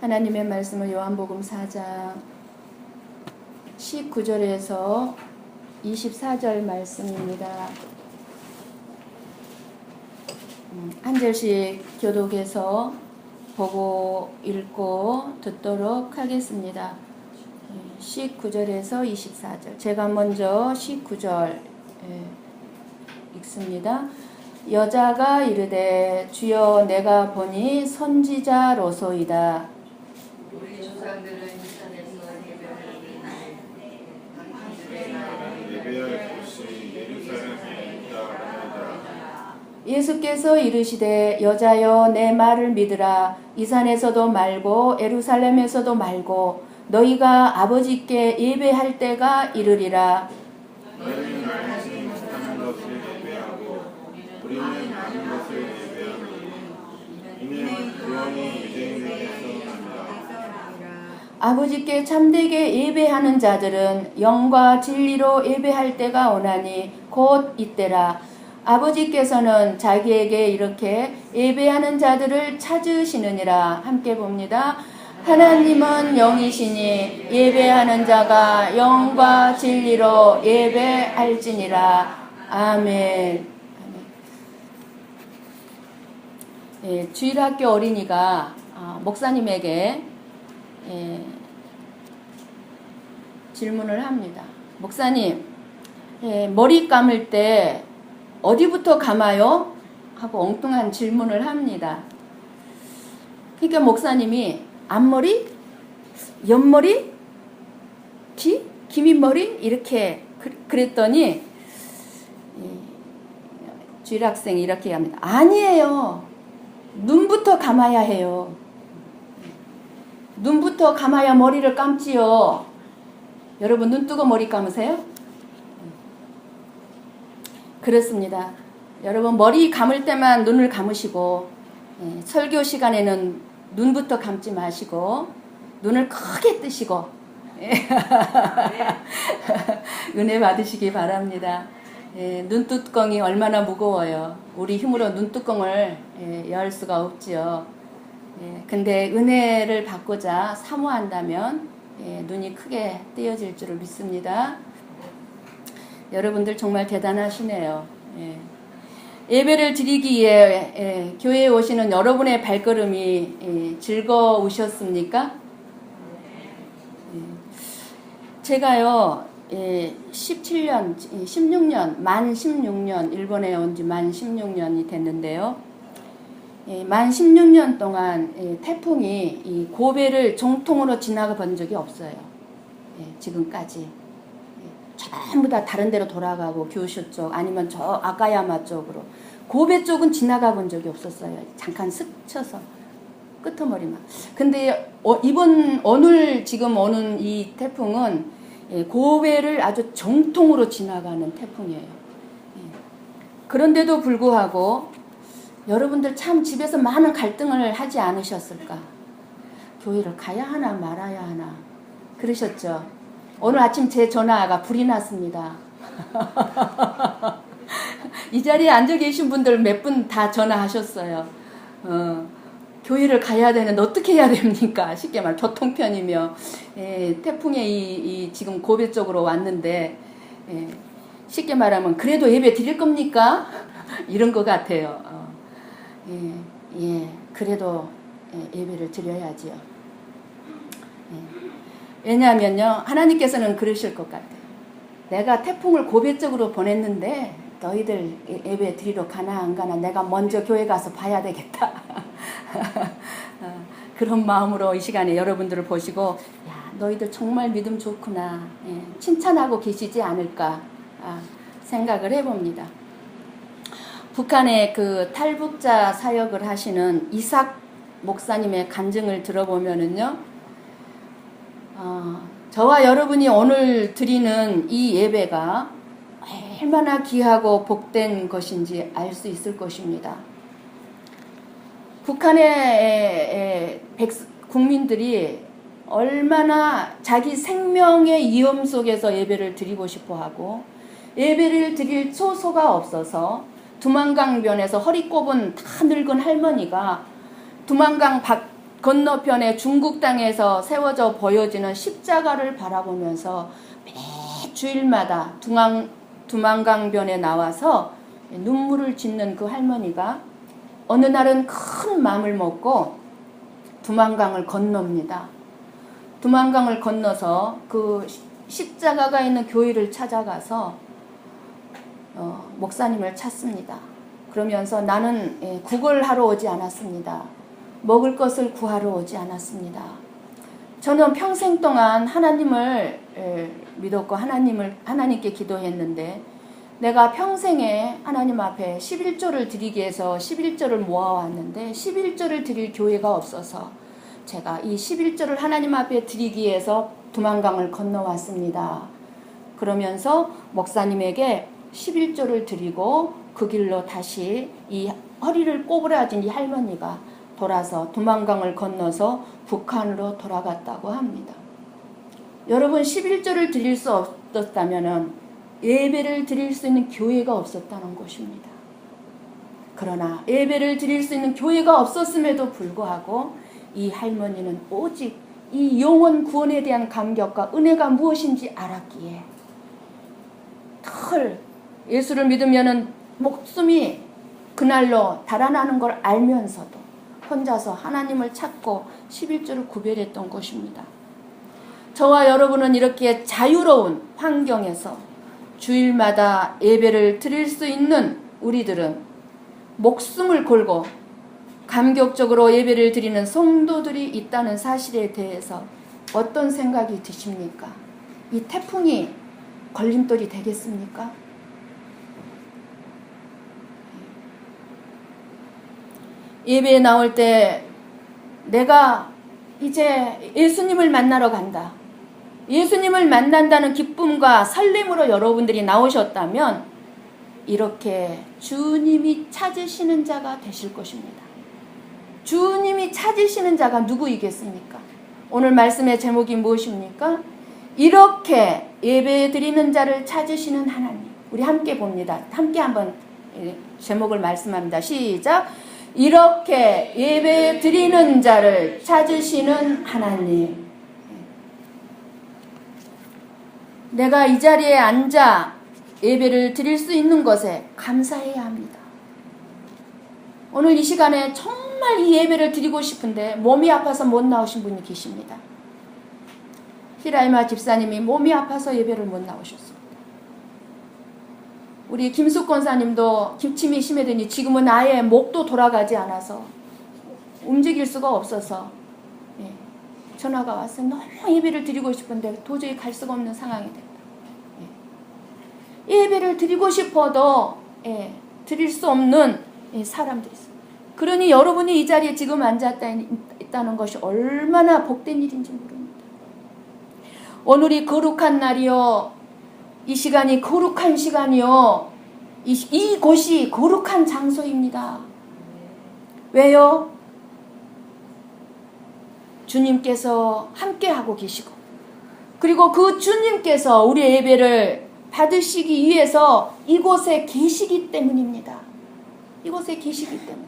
하나님의 말씀은 요한복음 4장 19절에서 24절 말씀입니다. 한 절씩 교독해서 보고 읽고 듣도록 하겠습니다. 19절에서 24절. 제가 먼저 19절 읽습니다. 여자가 이르되 주여 내가 보니 선지자로소이다. 우리 조상들은 이산에서 예배할 곳이 예루살렘에 있다 하니라. 예수께서 이르시되 여자여 내 말을 믿으라. 이산에서도 말고 예루살렘에서도 말고 너희가 아버지께 예배할 때가 이르리라. 너희는 알지 못하는 것을 예배하고 우리는 아는 것을 예배하니 이는 구원이 유대인에게서 난다. 아버지께 참되게 예배하는 자들은 영과 진리로 예배할 때가 오나니 곧 이때라. 아버지께서는 자기에게 이렇게 예배하는 자들을 찾으시느니라. 함께 봅니다. 하나님은 영이시니 예배하는 자가 영과 진리로 예배할지니라. 아멘. 주일학교 어린이가 목사님에게 질문을 합니다. 목사님, 머리 감을 때 어디부터 감아요? 하고 엉뚱한 질문을 합니다. 그러니까 목사님이 앞머리, 옆머리, 기민머리 이렇게 그랬더니 주일학생이 이렇게 합니다. 아니에요. 눈부터 감아야 해요. 눈부터 감아야 머리를 감지요. 여러분 눈 뜨고 머리 감으세요? 그렇습니다. 여러분 머리 감을 때만 눈을 감으시고 설교 시간에는 눈부터 감지 마시고 눈을 크게 뜨시고 은혜 받으시기 바랍니다. 눈뚜껑이 얼마나 무거워요. 우리 힘으로 눈뚜껑을 열 수가 없지요. 근데 은혜를 받고자 사모한다면 눈이 크게 뜨여질 줄을 믿습니다. 여러분들 정말 대단하시네요. 예배를 드리기 위해 교회에 오시는 여러분의 발걸음이 즐거우셨습니까? 제가요 16년 만 16년 일본에 온 지 만 16년이 됐는데요. 만 16년 동안 태풍이 이 고베를 정통으로 지나가 본 적이 없어요. 지금까지. 전부 다 다른 데로 돌아가고 규슈 쪽 아니면 저 아카야마 쪽으로 고베 쪽은 지나가 본 적이 없었어요. 잠깐 스쳐서 끄트머리만. 근데 오늘 지금 오는 이 태풍은 고베를 아주 정통으로 지나가는 태풍이에요. 그런데도 불구하고 여러분들 참 집에서 많은 갈등을 하지 않으셨을까? 교회를 가야 하나 말아야 하나 그러셨죠? 오늘 아침 제 전화가 불이 났습니다. 이 자리에 앉아 계신 분들 몇 분 다 전화하셨어요. 교회를 가야 되는데 어떻게 해야 됩니까? 쉽게 말 교통편이며 태풍이 지금 고베 쪽으로 왔는데 쉽게 말하면 그래도 예배 드릴 겁니까? 이런 것 같아요. 그래도 예배를 드려야지요. 왜냐하면요 하나님께서는 그러실 것 같아요. 내가 태풍을 고베 쪽으로 보냈는데 너희들 예배 드리러 가나 안 가나 내가 먼저 교회 가서 봐야 되겠다. 그런 마음으로 이 시간에 여러분들을 보시고 야 너희들 정말 믿음 좋구나 칭찬하고 계시지 않을까 생각을 해봅니다. 북한의 그 탈북자 사역을 하시는 이삭 목사님의 간증을 들어보면은요 저와 여러분이 오늘 드리는 이 예배가 얼마나 귀하고 복된 것인지 알 수 있을 것입니다. 북한의 국민들이 얼마나 자기 생명의 위험 속에서 예배를 드리고 싶어 하고 예배를 드릴 초소가 없어서 두만강변에서 허리 꼽은 다 늙은 할머니가 두만강 건너편에 중국 땅에서 세워져 보여지는 십자가를 바라보면서 매 주일마다 두만강변에 나와서 눈물을 짓는 그 할머니가 어느 날은 큰 마음을 먹고 두만강을 건넙니다. 두만강을 건너서 그 십자가가 있는 교회를 찾아가서 목사님을 찾습니다. 그러면서 나는 구걸하러 오지 않았습니다. 먹을 것을 구하러 오지 않았습니다. 저는 평생 동안 하나님을 믿었고 하나님께 기도했는데 내가 평생에 하나님 앞에 11조를 드리기 위해서 11조를 모아왔는데 11조를 드릴 교회가 없어서 제가 이 11조를 하나님 앞에 드리기 위해서 두만강을 건너왔습니다. 그러면서 목사님에게 11조를 드리고 그 길로 다시 이 허리를 꼬부라진 이 할머니가 돌아서 두만강을 건너서 북한으로 돌아갔다고 합니다. 여러분 11조를 드릴 수 없었다면 예배를 드릴 수 있는 교회가 없었다는 것입니다. 그러나 예배를 드릴 수 있는 교회가 없었음에도 불구하고 이 할머니는 오직 이 영혼 구원에 대한 감격과 은혜가 무엇인지 알았기에 늘 예수를 믿으면은 목숨이 그날로 달아나는 걸 알면서도 혼자서 하나님을 찾고 11조를 구별했던 것입니다. 저와 여러분은 이렇게 자유로운 환경에서 주일마다 예배를 드릴 수 있는 우리들은 목숨을 걸고 감격적으로 예배를 드리는 성도들이 있다는 사실에 대해서 어떤 생각이 드십니까? 이 태풍이 걸림돌이 되겠습니까? 예배에 나올 때 내가 이제 예수님을 만나러 간다. 예수님을 만난다는 기쁨과 설렘으로 여러분들이 나오셨다면 이렇게 주님이 찾으시는 자가 되실 것입니다. 주님이 찾으시는 자가 누구이겠습니까? 오늘 말씀의 제목이 무엇입니까? 이렇게 예배 드리는 자를 찾으시는 하나님. 우리 함께 봅니다. 함께 한번 제목을 말씀합니다. 시작. 이렇게 예배 드리는 자를 찾으시는 하나님. 내가 이 자리에 앉아 예배를 드릴 수 있는 것에 감사해야 합니다. 오늘 이 시간에 정말 이 예배를 드리고 싶은데 몸이 아파서 못 나오신 분이 계십니다. 히라이마 집사님이 몸이 아파서 예배를 못 나오셨습니다. 우리 김숙 권사님도 기침이 심해더니 지금은 아예 목도 돌아가지 않아서 움직일 수가 없어서 전화가 왔어요. 너무 예배를 드리고 싶은데 도저히 갈 수가 없는 상황이 됐다. 예배를 드리고 싶어도 드릴 수 없는 사람들이 있어요. 그러니 여러분이 이 자리에 지금 앉아있다는 것이 얼마나 복된 일인지 모릅니다. 오늘이 거룩한 날이요. 이 시간이 거룩한 시간이요. 이곳이 거룩한 장소입니다. 왜요? 주님께서 함께하고 계시고 그리고 그 주님께서 우리의 예배를 받으시기 위해서 이곳에 계시기 때문입니다. 이곳에 계시기 때문에.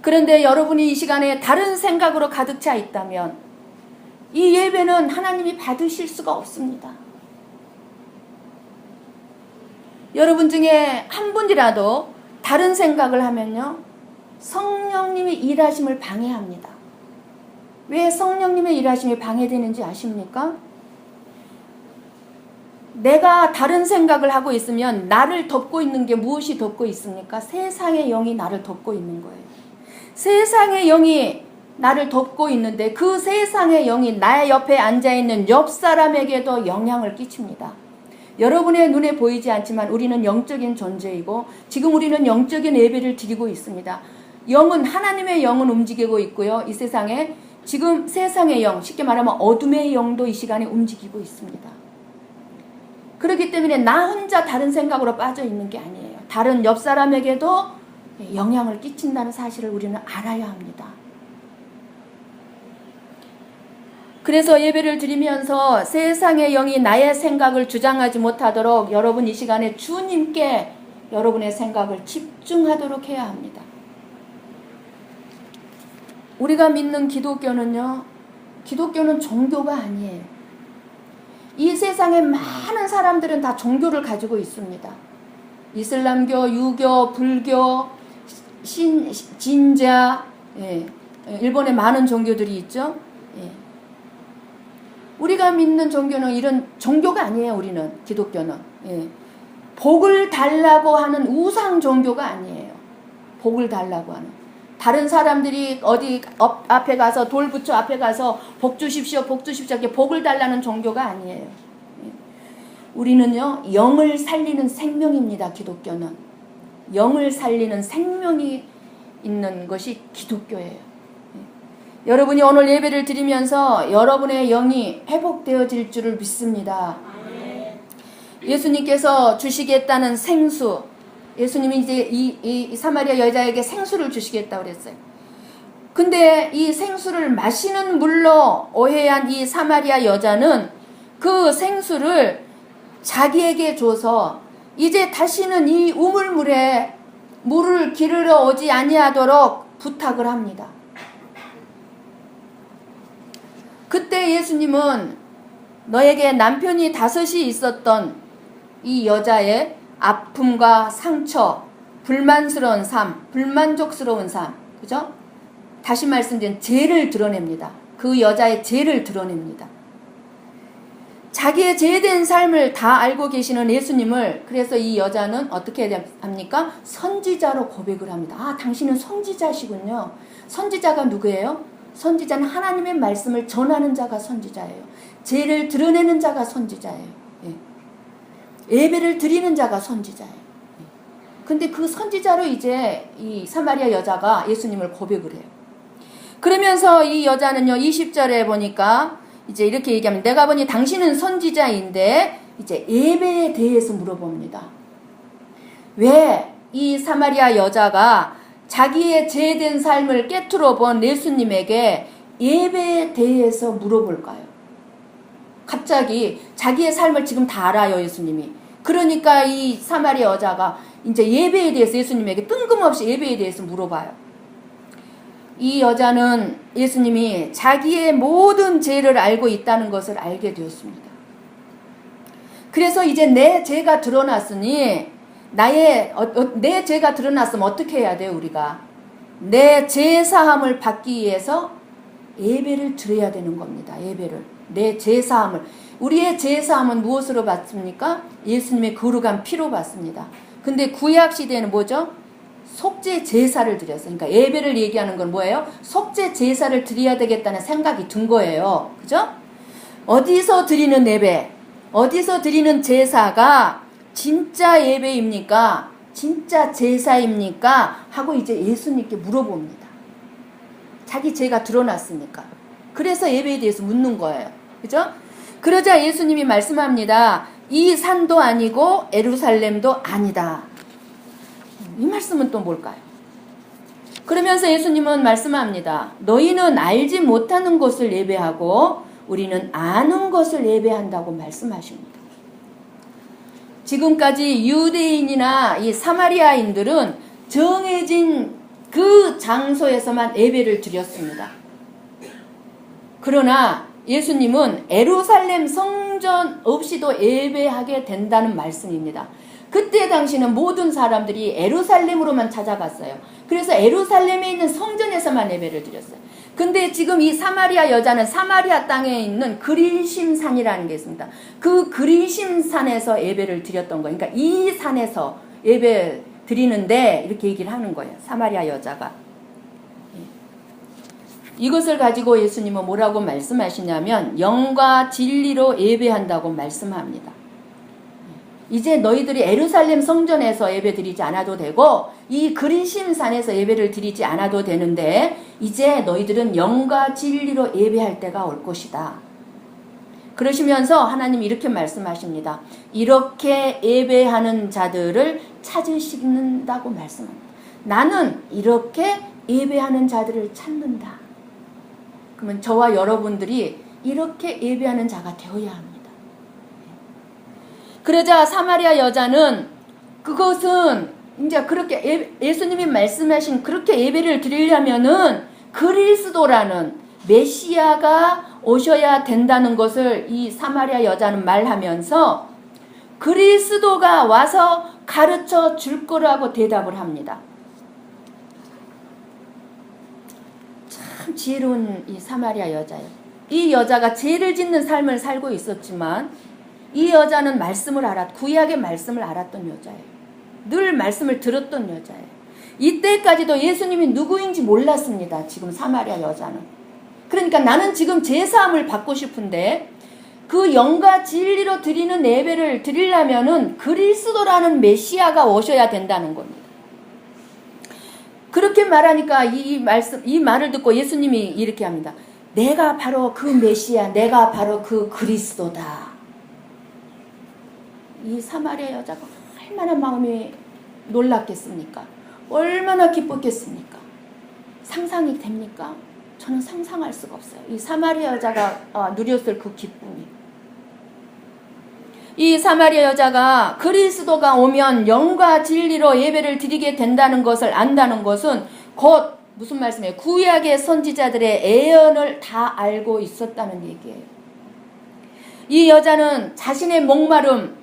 그런데 여러분이 이 시간에 다른 생각으로 가득 차 있다면 이 예배는 하나님이 받으실 수가 없습니다. 여러분 중에 한 분이라도 다른 생각을 하면요, 성령님의 일하심을 방해합니다. 왜 성령님의 일하심이 방해되는지 아십니까? 내가 다른 생각을 하고 있으면 나를 덮고 있는 게 무엇이 덮고 있습니까? 세상의 영이 나를 덮고 있는 거예요. 세상의 영이 나를 덮고 있는데 그 세상의 영이 나의 옆에 앉아있는 옆 사람에게도 영향을 끼칩니다. 여러분의 눈에 보이지 않지만 우리는 영적인 존재이고 지금 우리는 영적인 예배를 드리고 있습니다. 영은 하나님의 영은 움직이고 있고요. 이 세상에 지금 세상의 영, 쉽게 말하면 어둠의 영도 이 시간에 움직이고 있습니다. 그렇기 때문에 나 혼자 다른 생각으로 빠져 있는 게 아니에요. 다른 옆 사람에게도 영향을 끼친다는 사실을 우리는 알아야 합니다. 그래서 예배를 드리면서 세상의 영이 나의 생각을 주장하지 못하도록 여러분 이 시간에 주님께 여러분의 생각을 집중하도록 해야 합니다. 우리가 믿는 기독교는요, 기독교는 종교가 아니에요. 이 세상에 많은 사람들은 다 종교를 가지고 있습니다. 이슬람교, 유교, 불교, 진자, 일본에 많은 종교들이 있죠. 우리가 믿는 종교는 이런 종교가 아니에요. 우리는 기독교는 복을 달라고 하는 우상 종교가 아니에요. 복을 달라고 하는, 다른 사람들이 어디 앞에 가서 돌부처 앞에 가서 복 주십시오, 복 주십시오 이렇게 복을 달라는 종교가 아니에요. 우리는요, 영을 살리는 생명입니다. 기독교는 영을 살리는 생명이 있는 것이 기독교예요. 여러분이 오늘 예배를 드리면서 여러분의 영이 회복되어질 줄을 믿습니다. 예수님께서 주시겠다는 생수, 예수님이 이제 이 사마리아 여자에게 생수를 주시겠다고 그랬어요. 근데 이 생수를 마시는 물로 오해한 이 사마리아 여자는 그 생수를 자기에게 줘서 이제 다시는 이 우물물에 물을 기르러 오지 아니하도록 부탁을 합니다. 그때 예수님은 너에게 남편이 5이 있었던 이 여자의 아픔과 상처, 불만스러운 삶, 불만족스러운 삶, 그죠? 다시 말씀드린 죄를 드러냅니다. 그 여자의 죄를 드러냅니다. 자기의 죄된 삶을 다 알고 계시는 예수님을, 그래서 이 여자는 어떻게 합니까? 선지자로 고백을 합니다. 아, 당신은 선지자시군요. 선지자가 누구예요? 선지자는 하나님의 말씀을 전하는 자가 선지자예요. 죄를 드러내는 자가 선지자예요. 예배를 드리는 자가 선지자예요. 근데 그 선지자로 이제 이 사마리아 여자가 예수님을 고백을 해요. 그러면서 이 여자는요, 20절에 보니까 이제 이렇게 얘기하면, 내가 보니 당신은 선지자인데 이제 예배에 대해서 물어봅니다. 왜 이 사마리아 여자가 자기의 죄된 삶을 깨트려 본 예수님에게 예배에 대해서 물어볼까요? 갑자기 자기의 삶을 지금 다 알아요, 예수님이. 그러니까 이 사마리아 여자가 이제 예배에 대해서 예수님에게 뜬금없이 예배에 대해서 물어봐요. 이 여자는 예수님이 자기의 모든 죄를 알고 있다는 것을 알게 되었습니다. 그래서 이제 내 죄가 드러났으니 내 죄가 드러났으면 어떻게 해야 돼요, 우리가? 내 죄 사함을 받기 위해서 예배를 드려야 되는 겁니다. 예배를. 내 죄 사함을. 우리의 죄 사함은 무엇으로 받습니까? 예수님의 거룩한 피로 받습니다. 근데 구약 시대에는 뭐죠? 속죄 제사를 드렸어요. 그러니까 예배를 얘기하는 건 뭐예요? 속죄 제사를 드려야 되겠다는 생각이 든 거예요. 그죠? 어디서 드리는 예배, 어디서 드리는 제사가 진짜 예배입니까? 진짜 제사입니까? 하고 이제 예수님께 물어봅니다. 자기 죄가 드러났으니까. 그래서 예배에 대해서 묻는 거예요. 그죠? 그러자 예수님이 말씀합니다. 이 산도 아니고 예루살렘도 아니다. 이 말씀은 또 뭘까요? 그러면서 예수님은 말씀합니다. 너희는 알지 못하는 것을 예배하고 우리는 아는 것을 예배한다고 말씀하십니다. 지금까지 유대인이나 이 사마리아인들은 정해진 그 장소에서만 예배를 드렸습니다. 그러나 예수님은 예루살렘 성전 없이도 예배하게 된다는 말씀입니다. 그때 당시는 모든 사람들이 예루살렘으로만 찾아갔어요. 그래서 예루살렘에 있는 성전에서만 예배를 드렸어요. 근데 지금 이 사마리아 여자는 사마리아 땅에 있는 그리심산이라는 게 있습니다. 그 그리심산에서 예배를 드렸던 거예요. 그러니까 이 산에서 예배 드리는데 이렇게 얘기를 하는 거예요. 사마리아 여자가. 이것을 가지고 예수님은 뭐라고 말씀하시냐면 영과 진리로 예배한다고 말씀합니다. 이제 너희들이 예루살렘 성전에서 예배 드리지 않아도 되고 이 그리심산에서 예배를 드리지 않아도 되는데 이제 너희들은 영과 진리로 예배할 때가 올 것이다. 그러시면서 하나님이 이렇게 말씀하십니다. 이렇게 예배하는 자들을 찾으신다고 말씀합니다. 나는 이렇게 예배하는 자들을 찾는다. 그러면 저와 여러분들이 이렇게 예배하는 자가 되어야 합니다. 그러자 사마리아 여자는 그것은 이제 그렇게 예수님이 말씀하신 그렇게 예배를 드리려면은 그리스도라는 메시아가 오셔야 된다는 것을 이 사마리아 여자는 말하면서 그리스도가 와서 가르쳐 줄 거라고 대답을 합니다. 참 지혜로운 이 사마리아 여자예요. 이 여자가 죄를 짓는 삶을 살고 있었지만 이 여자는 말씀을 구약의 말씀을 알았던 여자예요. 늘 말씀을 들었던 여자예요. 이때까지도 예수님이 누구인지 몰랐습니다. 지금 사마리아 여자는. 그러니까 나는 지금 제사함을 받고 싶은데 그 영과 진리로 드리는 예배를 드리려면은 그리스도라는 메시아가 오셔야 된다는 겁니다. 그렇게 말하니까 이 말을 듣고 예수님이 이렇게 합니다. 내가 바로 그 메시아, 내가 바로 그 그리스도다. 이 사마리아 여자가 얼마나 마음이 놀랐겠습니까? 얼마나 기뻤겠습니까? 상상이 됩니까? 저는 상상할 수가 없어요. 이 사마리아 여자가 누렸을 그 기쁨이. 이 사마리아 여자가 그리스도가 오면 영과 진리로 예배를 드리게 된다는 것을 안다는 것은 곧 무슨 말씀이에요? 구약의 선지자들의 예언을 다 알고 있었다는 얘기예요. 이 여자는 자신의 목마름,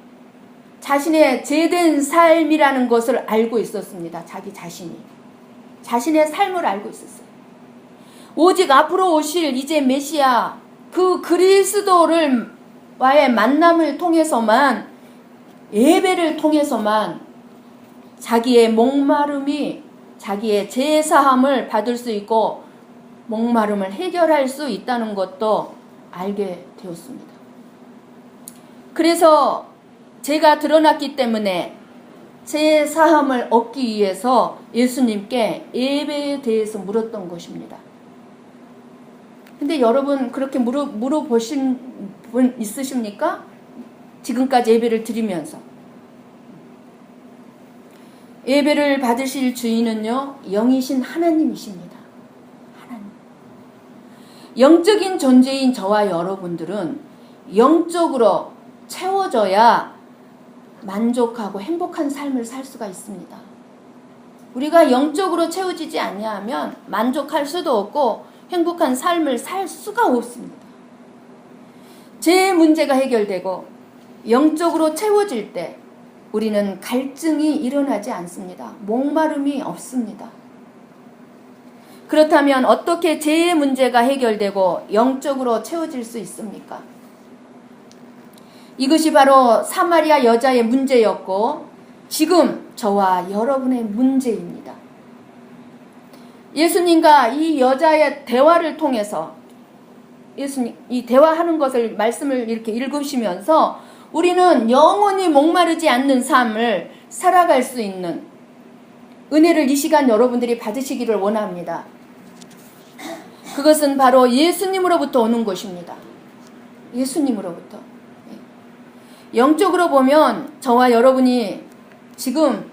자신의 죄된 삶이라는 것을 알고 있었습니다. 자기 자신이. 자신의 삶을 알고 있었어요. 오직 앞으로 오실 이제 메시아, 그 그리스도를 와의 만남을 통해서만, 예배를 통해서만 자기의 목마름이, 자기의 죄사함을 받을 수 있고 목마름을 해결할 수 있다는 것도 알게 되었습니다. 그래서 죄가 드러났기 때문에 죄사함을 얻기 위해서 예수님께 예배에 대해서 물었던 것입니다. 근데 여러분 그렇게 물어보신 분 있으십니까? 지금까지 예배를 드리면서. 예배를 받으실 주인은요, 영이신 하나님이십니다. 하나님. 영적인 존재인 저와 여러분들은 영적으로 채워져야 만족하고 행복한 삶을 살 수가 있습니다. 우리가 영적으로 채워지지 않냐면 만족할 수도 없고 행복한 삶을 살 수가 없습니다. 제 문제가 해결되고 영적으로 채워질 때 우리는 갈증이 일어나지 않습니다. 목마름이 없습니다. 그렇다면 어떻게 죄의 문제가 해결되고 영적으로 채워질 수 있습니까? 이것이 바로 사마리아 여자의 문제였고 지금 저와 여러분의 문제입니다. 예수님과 이 여자의 대화를 통해서 예수님 이 대화하는 것을 말씀을 이렇게 읽으시면서 우리는 영원히 목마르지 않는 삶을 살아갈 수 있는 은혜를 이 시간 여러분들이 받으시기를 원합니다. 그것은 바로 예수님으로부터 오는 것입니다. 예수님으로부터. 영적으로 보면 저와 여러분이 지금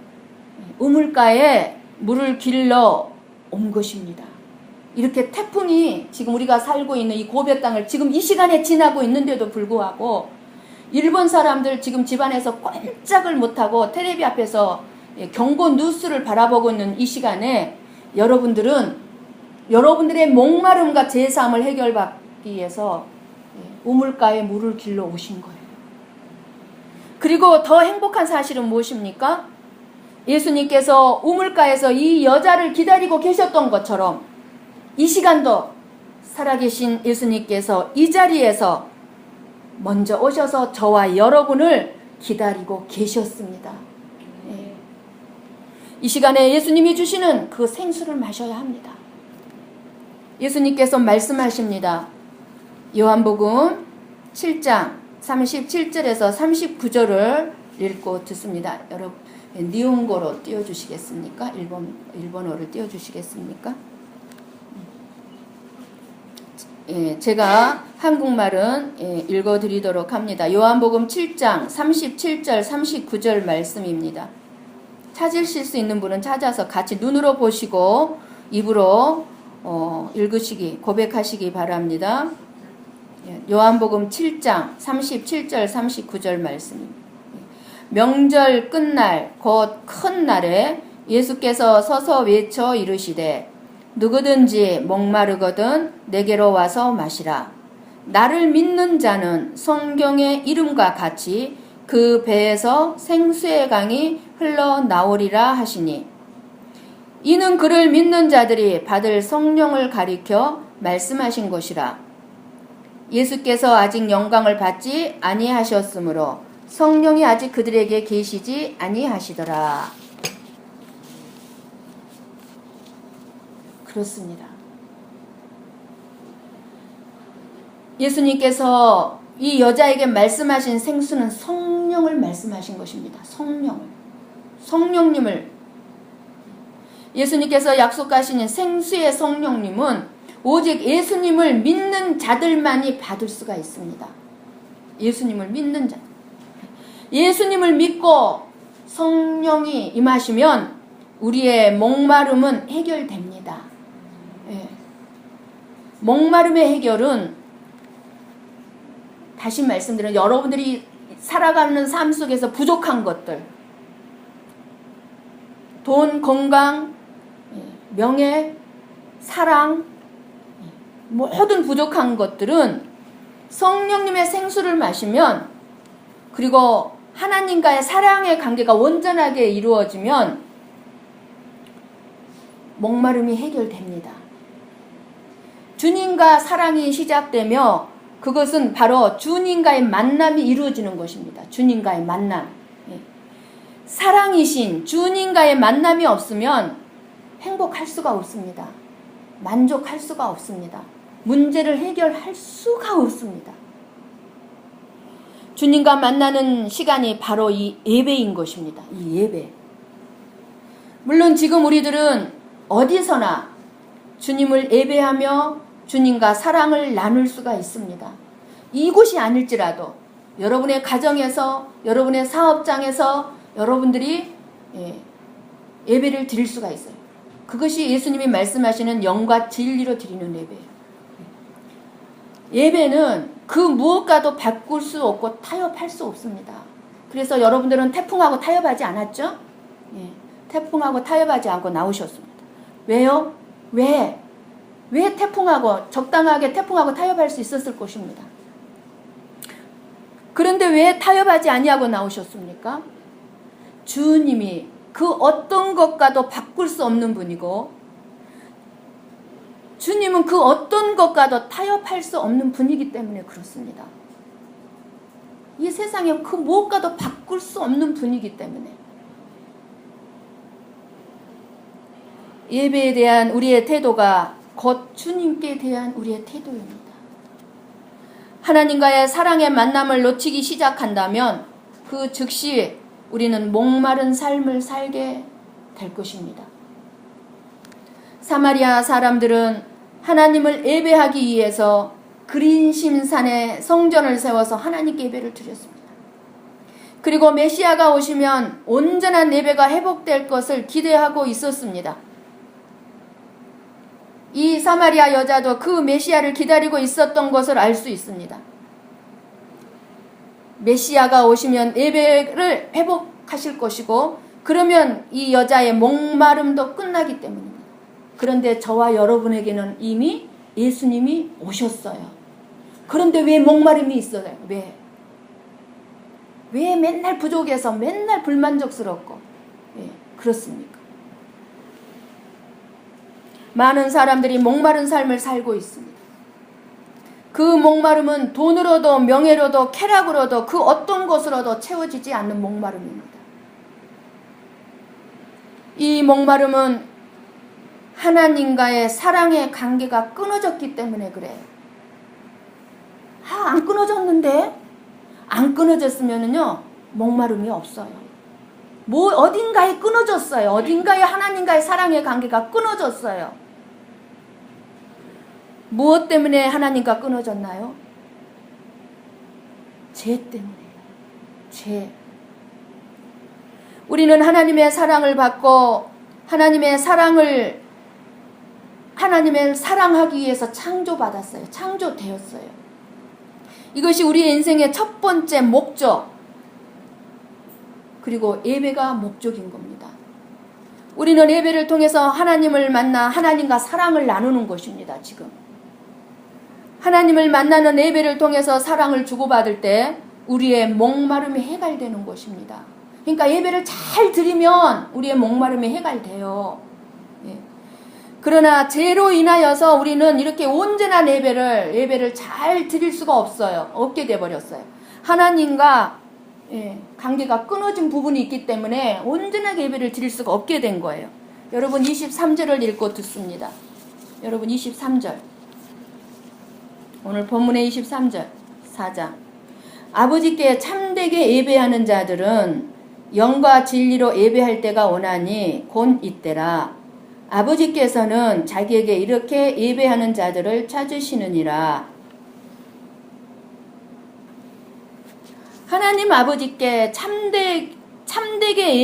우물가에 물을 길러 온 것입니다. 이렇게 태풍이 지금 우리가 살고 있는 이 고베 땅을 지금 이 시간에 지나고 있는데도 불구하고 일본 사람들 지금 집안에서 꼼짝을 못하고 텔레비 앞에서 경고 뉴스를 바라보고 있는 이 시간에 여러분들은 여러분들의 목마름과 죄사함을 해결받기 위해서 우물가에 물을 길러 오신 거예요. 그리고 더 행복한 사실은 무엇입니까? 예수님께서 우물가에서 이 여자를 기다리고 계셨던 것처럼 이 시간도 살아계신 예수님께서 이 자리에서 먼저 오셔서 저와 여러분을 기다리고 계셨습니다. 이 시간에 예수님이 주시는 그 생수를 마셔야 합니다. 예수님께서 말씀하십니다. 요한복음 7장 37절에서 39절을 읽고 듣습니다. 여러분 니온고로 띄워주시겠습니까? 일본어를 띄워주시겠습니까? 제가 한국말은 읽어드리도록 합니다. 요한복음 7장 37절 39절 말씀입니다. 찾으실 수 있는 분은 찾아서 같이 눈으로 보시고 입으로 읽으시기 고백하시기 바랍니다. 요한복음 7장 37절 39절 말씀입니다. 명절 끝날 곧 큰 날에 예수께서 서서 외쳐 이르시되 누구든지 목마르거든 내게로 와서 마시라. 나를 믿는 자는 성경의 이름과 같이 그 배에서 생수의 강이 흘러나오리라 하시니, 이는 그를 믿는 자들이 받을 성령을 가리켜 말씀하신 것이라. 예수께서 아직 영광을 받지 아니하셨으므로 성령이 아직 그들에게 계시지 아니하시더라. 그렇습니다. 예수님께서 이 여자에게 말씀하신 생수는 성령을 말씀하신 것입니다. 성령님을 예수님께서 약속하신 생수의 성령님은 오직 예수님을 믿는 자들만이 받을 수가 있습니다. 예수님을 믿는 자. 예수님을 믿고 성령이 임하시면 우리의 목마름은 해결됩니다. 예. 목마름의 해결은 다시 말씀드리면 여러분들이 살아가는 삶 속에서 부족한 것들, 돈, 건강, 명예, 사랑, 모든 부족한 것들은 성령님의 생수를 마시면, 그리고 하나님과의 사랑의 관계가 온전하게 이루어지면 목마름이 해결됩니다. 주님과 사랑이 시작되며 그것은 바로 주님과의 만남이 이루어지는 것입니다. 주님과의 만남. 사랑이신 주님과의 만남이 없으면 행복할 수가 없습니다. 만족할 수가 없습니다. 문제를 해결할 수가 없습니다. 주님과 만나는 시간이 바로 이 예배인 것입니다. 이 예배. 물론 지금 우리들은 어디서나 주님을 예배하며 주님과 사랑을 나눌 수가 있습니다. 이곳이 아닐지라도 여러분의 가정에서, 여러분의 사업장에서 여러분들이 예배를 드릴 수가 있어요. 그것이 예수님이 말씀하시는 영과 진리로 드리는 예배예요. 예배는 그 무엇과도 바꿀 수 없고 타협할 수 없습니다. 그래서 여러분들은 태풍하고 타협하지 않았죠? 태풍하고 타협하지 않고 나오셨습니다. 왜요? 왜 태풍하고, 적당하게 태풍하고 타협할 수 있었을 것입니다. 그런데 왜 타협하지 아니하고 나오셨습니까? 주님이 그 어떤 것과도 바꿀 수 없는 분이고, 주님은 그 어떤 것과도 타협할 수 없는 분이기 때문에 그렇습니다. 이 세상에 그 무엇과도 바꿀 수 없는 분이기 때문에. 예배에 대한 우리의 태도가 곧 주님께 대한 우리의 태도입니다. 하나님과의 사랑의 만남을 놓치기 시작한다면 그 즉시 우리는 목마른 삶을 살게 될 것입니다. 사마리아 사람들은 하나님을 예배하기 위해서 그린심산에 성전을 세워서 하나님께 예배를 드렸습니다. 그리고 메시아가 오시면 온전한 예배가 회복될 것을 기대하고 있었습니다. 이 사마리아 여자도 그 메시아를 기다리고 있었던 것을 알 수 있습니다. 메시아가 오시면 예배를 회복하실 것이고, 그러면 이 여자의 목마름도 끝나기 때문입니다. 그런데 저와 여러분에게는 이미 예수님이 오셨어요. 그런데 왜 목마름이 있어요? 왜 맨날 부족해서 맨날 불만족스럽고, 그렇습니까? 많은 사람들이 목마른 삶을 살고 있습니다. 그 목마름은 돈으로도 명예로도 쾌락으로도 그 어떤 것으로도 채워지지 않는 목마름입니다. 이 목마름은 하나님과의 사랑의 관계가 끊어졌기 때문에 그래요. 안 끊어졌는데? 안 끊어졌으면요 목마름이 없어요. 어딘가에 끊어졌어요. 어딘가에 하나님과의 사랑의 관계가 끊어졌어요. 무엇 때문에 하나님과 끊어졌나요? 죄 때문에요. 죄. 우리는 하나님의 사랑을 받고 하나님의 사랑하기 위해서 창조받았어요. 창조되었어요. 이것이 우리의 인생의 첫 번째 목적, 그리고 예배가 목적인 겁니다. 우리는 예배를 통해서 하나님을 만나 하나님과 사랑을 나누는 것입니다. 지금 하나님을 만나는 예배를 통해서 사랑을 주고받을 때 우리의 목마름이 해갈되는 것입니다. 그러니까 예배를 잘 드리면 우리의 목마름이 해갈돼요. 예. 그러나 죄로 인하여서 우리는 이렇게 온전한 예배를 잘 드릴 수가 없게 돼버렸어요. 하나님과 관계가 끊어진 부분이 있기 때문에 온전하게 예배를 드릴 수가 없게 된 거예요. 여러분 23절을 읽고 듣습니다. 여러분 23절. 오늘 본문의 23절 4장. 아버지께 참되게 예배하는 자들은 영과 진리로 예배할 때가 오나니 곧 이때라. 아버지께서는 자기에게 이렇게 예배하는 자들을 찾으시느니라. 하나님 아버지께 참되게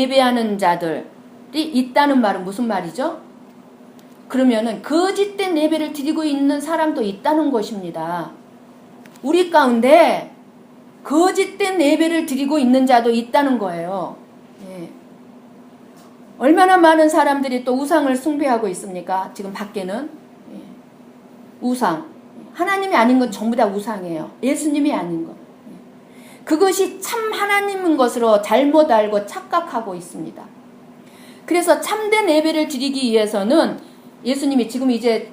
예배하는 자들이 있다는 말은 무슨 말이죠? 그러면은 거짓된 예배를 드리고 있는 사람도 있다는 것입니다. 우리 가운데 거짓된 예배를 드리고 있는 자도 있다는 거예요. 예. 얼마나 많은 사람들이 또 우상을 숭배하고 있습니까? 지금 밖에는 우상. 하나님이 아닌 건 전부 다 우상이에요. 예수님이 아닌 것. 그것이 참 하나님인 것으로 잘못 알고 착각하고 있습니다. 그래서 참된 예배를 드리기 위해서는 예수님이 지금 이제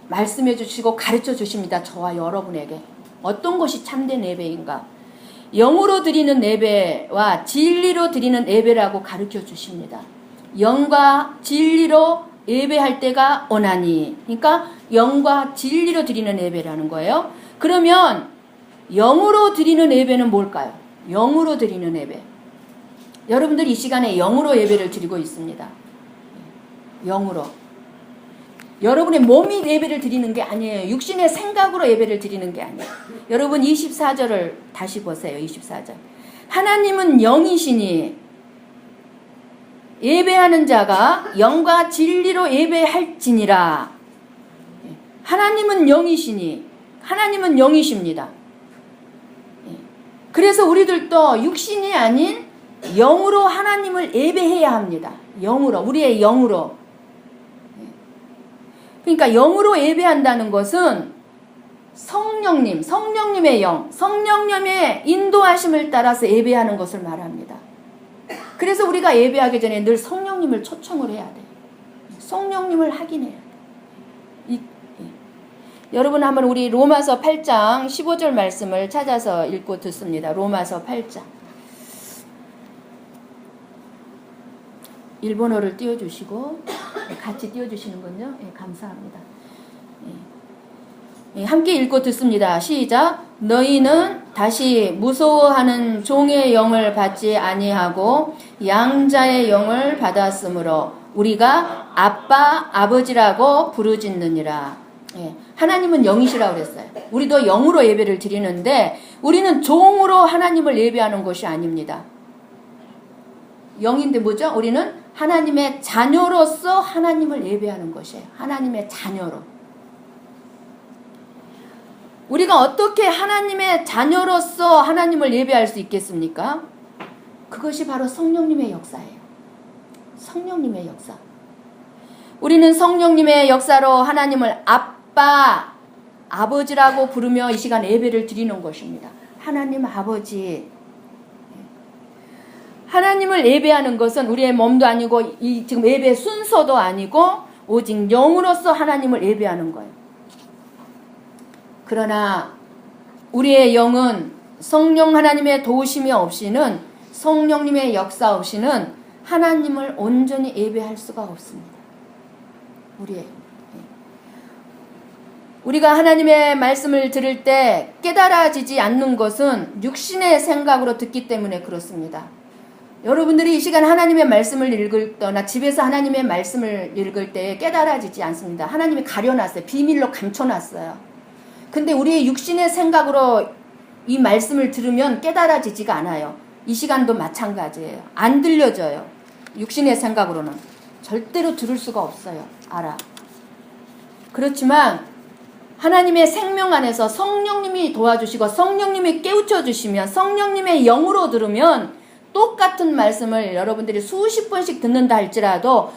말씀해 주시고 가르쳐 주십니다. 저와 여러분에게. 어떤 것이 참된 예배인가? 영으로 드리는 예배와 진리로 드리는 예배라고 가르쳐 주십니다. 영과 진리로 예배할 때가 오나니. 그러니까 영과 진리로 드리는 예배라는 거예요. 그러면 영으로 드리는 예배는 뭘까요? 영으로 드리는 예배. 여러분들 이 시간에 영으로 예배를 드리고 있습니다. 영으로. 여러분의 몸이 예배를 드리는 게 아니에요. 육신의 생각으로 예배를 드리는 게 아니에요. 여러분 24절을 다시 보세요. 24절. 하나님은 영이시니 예배하는 자가 영과 진리로 예배할지니라. 하나님은 영이시니 하나님은 영이십니다. 그래서 우리들도 육신이 아닌 영으로 하나님을 예배해야 합니다. 영으로, 우리의 영으로. 그러니까 영으로 예배한다는 것은 성령님의 영, 성령님의 인도하심을 따라서 예배하는 것을 말합니다. 그래서 우리가 예배하기 전에 늘 성령님을 초청을 해야 돼요. 성령님을 확인해야 돼요. 여러분 한번 우리 로마서 8장 15절 말씀을 찾아서 읽고 듣습니다. 로마서 8장. 일본어를 띄워주시고 같이 띄워주시는군요. 감사합니다. 함께 읽고 듣습니다. 시작. 너희는 다시 무서워하는 종의 영을 받지 아니하고 양자의 영을 받았으므로 우리가 아빠 아버지라고 부르짖느니라. 하나님은 영이시라고 그랬어요. 우리도 영으로 예배를 드리는데 우리는 종으로 하나님을 예배하는 것이 아닙니다. 영인데 뭐죠? 우리는 하나님의 자녀로서 하나님을 예배하는 것이에요. 하나님의 자녀로. 우리가 어떻게 하나님의 자녀로서 하나님을 예배할 수 있겠습니까? 그것이 바로 성령님의 역사예요. 성령님의 역사. 우리는 성령님의 역사로 하나님을 아빠, 아버지라고 부르며 이 시간 예배를 드리는 것입니다. 하나님 아버지. 하나님을 예배하는 것은 우리의 몸도 아니고 지금 예배 순서도 아니고 오직 영으로서 하나님을 예배하는 거예요. 그러나 우리의 영은 성령 하나님의 도우심이 없이는 성령님의 역사 없이는 하나님을 온전히 예배할 수가 없습니다. 우리가 하나님의 말씀을 들을 때 깨달아지지 않는 것은 육신의 생각으로 듣기 때문에 그렇습니다. 여러분들이 이 시간 하나님의 말씀을 읽을 때나 집에서 하나님의 말씀을 읽을 때 깨달아지지 않습니다. 하나님이 가려놨어요. 비밀로 감춰놨어요. 근데 우리의 육신의 생각으로 이 말씀을 들으면 깨달아지지가 않아요. 이 시간도 마찬가지예요. 안 들려져요. 육신의 생각으로는. 절대로 들을 수가 없어요. 알아. 그렇지만 하나님의 생명 안에서 성령님이 도와주시고 성령님이 깨우쳐 주시면 성령님의 영으로 들으면 똑같은 말씀을 여러분들이 수십 번씩 듣는다 할지라도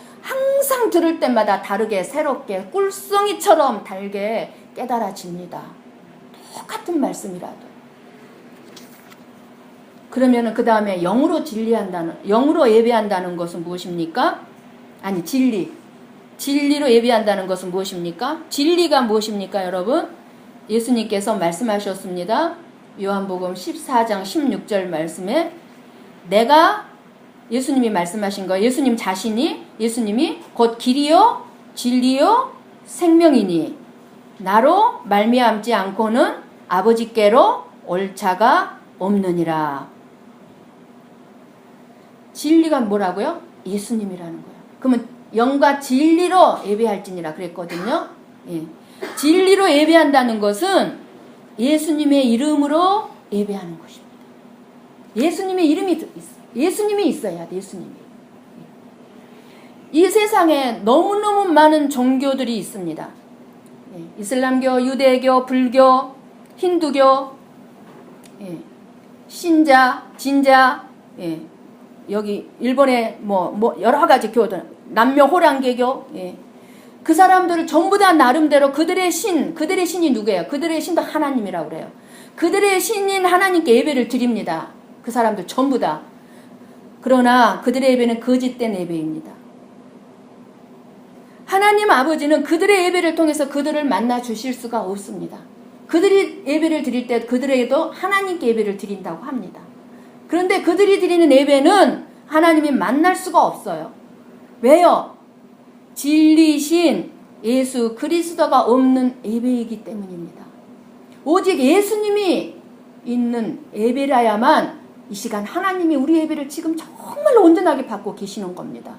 항상 들을 때마다 다르게 새롭게 꿀송이처럼 달게 깨달아집니다. 똑같은 말씀이라도. 그러면은 그 다음에 영으로 영으로 예배한다는 것은 무엇입니까? 아니, 진리로 예배한다는 것은 무엇입니까? 진리가 무엇입니까, 여러분? 예수님께서 말씀하셨습니다. 요한복음 14장 16절 말씀에 예수님이 말씀하신 거예요. 예수님이 곧 길이요 진리요 생명이니 나로 말미암지 않고는 아버지께로 올 자가 없느니라. 진리가 뭐라고요? 예수님이라는 거예요. 그러면 영과 진리로 예배할지니라 그랬거든요. 예. 진리로 예배한다는 것은 예수님의 이름으로 예배하는 것입니다. 예수님의 이름이 있어요. 예수님이 있어야 돼. 예수님이. 이 세상에 너무너무 많은 종교들이 있습니다. 예. 이슬람교, 유대교, 불교, 힌두교, 예. 신자, 진자, 예. 여기 일본의 여러 가지 교들, 남녀 호랑개교, 예. 그 사람들을 전부 다 나름대로 그들의 신이 누구예요? 그들의 신도 하나님이라고 그래요. 그들의 신인 하나님께 예배를 드립니다. 그 사람들 전부 다. 그러나 그들의 예배는 거짓된 예배입니다. 하나님 아버지는 그들의 예배를 통해서 그들을 만나 주실 수가 없습니다. 그들이 예배를 드릴 때 그들에게도 하나님께 예배를 드린다고 합니다. 그런데 그들이 드리는 예배는 하나님이 만날 수가 없어요. 왜요? 진리신 예수 그리스도가 없는 예배이기 때문입니다. 오직 예수님이 있는 예배라야만 이 시간 하나님이 우리 예배를 지금 정말 온전하게 받고 계시는 겁니다.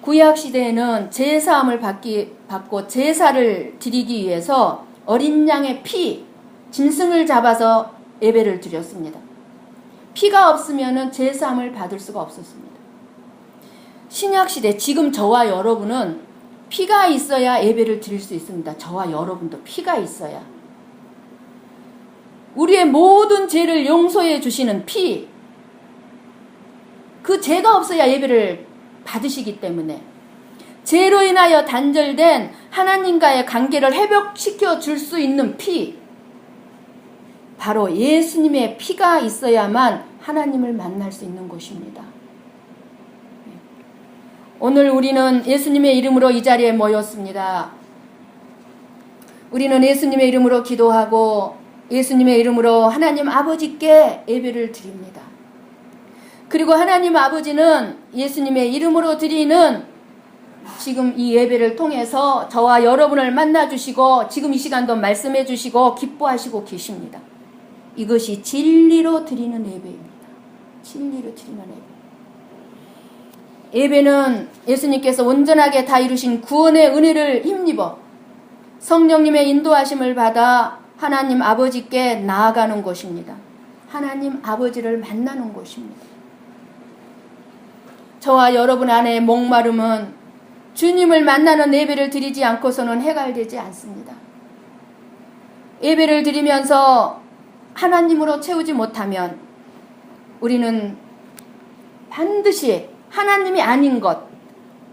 구약 시대에는 제사함을 받고 제사를 드리기 위해서 어린 양의 피, 짐승을 잡아서 예배를 드렸습니다. 피가 없으면 제사함을 받을 수가 없었습니다. 신약 시대 지금 저와 여러분은 피가 있어야 예배를 드릴 수 있습니다. 저와 여러분도 피가 있어야. 우리의 모든 죄를 용서해 주시는 피, 그 죄가 없어야 예배를 받으시기 때문에 죄로 인하여 단절된 하나님과의 관계를 회복시켜 줄 수 있는 피, 바로 예수님의 피가 있어야만 하나님을 만날 수 있는 것입니다. 오늘 우리는 예수님의 이름으로 이 자리에 모였습니다. 우리는 예수님의 이름으로 기도하고 예수님의 이름으로 하나님 아버지께 예배를 드립니다. 그리고 하나님 아버지는 예수님의 이름으로 드리는 지금 이 예배를 통해서 저와 여러분을 만나주시고 지금 이 시간도 말씀해 주시고 기뻐하시고 계십니다. 이것이 진리로 드리는 예배입니다. 진리로 드리는 예배. 예배는 예수님께서 온전하게 다 이루신 구원의 은혜를 힘입어 성령님의 인도하심을 받아 하나님 아버지께 나아가는 것입니다. 하나님 아버지를 만나는 것입니다. 저와 여러분 안에 목마름은 주님을 만나는 예배를 드리지 않고서는 해결되지 않습니다. 예배를 드리면서 하나님으로 채우지 못하면 우리는 반드시 하나님이 아닌 것,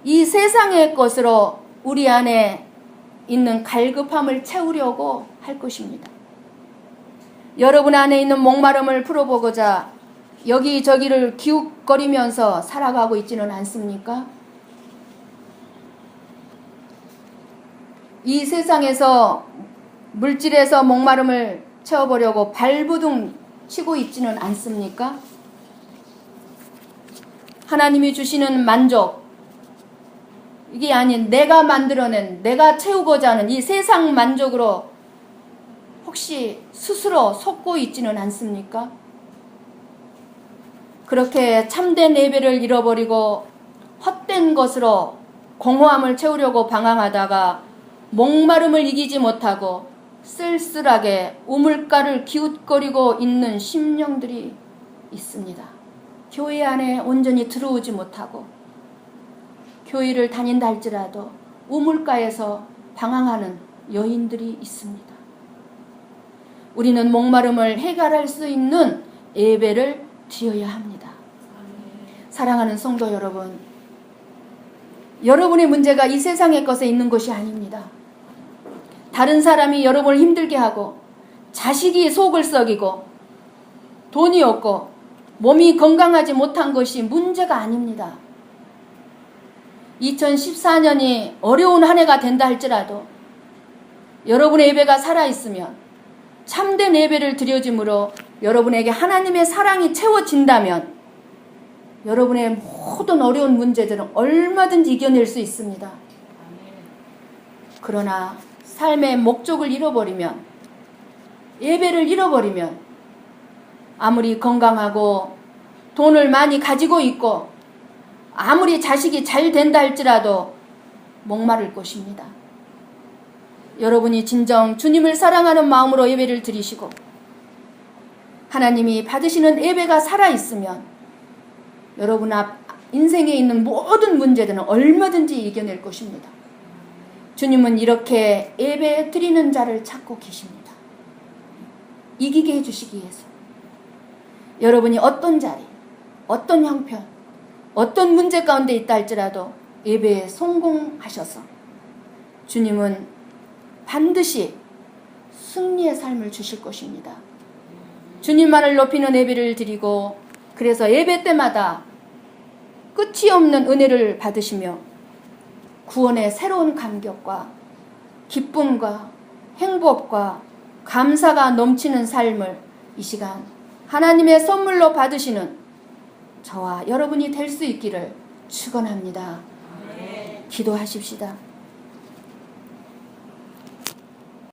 이 세상의 것으로 우리 안에 있는 갈급함을 채우려고 할 것입니다. 여러분 안에 있는 목마름을 풀어보고자 여기저기를 기웃거리면서 살아가고 있지는 않습니까? 이 세상에서 물질에서 목마름을 채워보려고 발부둥 치고 있지는 않습니까? 하나님이 주시는 만족, 이게 아닌 내가 만들어낸, 내가 채우고자 하는 이 세상 만족으로 혹시 스스로 속고 있지는 않습니까? 그렇게 참된 예배를 잃어버리고 헛된 것으로 공허함을 채우려고 방황하다가 목마름을 이기지 못하고 쓸쓸하게 우물가를 기웃거리고 있는 심령들이 있습니다. 교회 안에 온전히 들어오지 못하고 교회를 다닌다 할지라도 우물가에서 방황하는 여인들이 있습니다. 우리는 목마름을 해결할 수 있는 예배를 드려야 합니다. 사랑하는 성도 여러분, 여러분의 문제가 이 세상의 것에 있는 것이 아닙니다. 다른 사람이 여러분을 힘들게 하고 자식이 속을 썩이고 돈이 없고 몸이 건강하지 못한 것이 문제가 아닙니다. 2014년이 어려운 한 해가 된다 할지라도 여러분의 예배가 살아있으면 참된 예배를 드려짐으로 여러분에게 하나님의 사랑이 채워진다면 여러분의 모든 어려운 문제들은 얼마든지 이겨낼 수 있습니다. 그러나 삶의 목적을 잃어버리면, 예배를 잃어버리면 아무리 건강하고 돈을 많이 가지고 있고 아무리 자식이 잘 된다 할지라도 목마를 것입니다. 여러분이 진정 주님을 사랑하는 마음으로 예배를 드리시고 하나님이 받으시는 예배가 살아있으면 여러분 앞 인생에 있는 모든 문제들은 얼마든지 이겨낼 것입니다. 주님은 이렇게 예배 드리는 자를 찾고 계십니다. 이기게 해주시기 위해서 여러분이 어떤 자리, 어떤 형편, 어떤 문제 가운데 있다 할지라도 예배에 성공하셔서 주님은 반드시 승리의 삶을 주실 것입니다. 주님만을 높이는 예배를 드리고 그래서 예배 때마다 끝이 없는 은혜를 받으시며 구원의 새로운 감격과 기쁨과 행복과 감사가 넘치는 삶을 이 시간 하나님의 선물로 받으시는 저와 여러분이 될 수 있기를 축원합니다. 기도하십시다.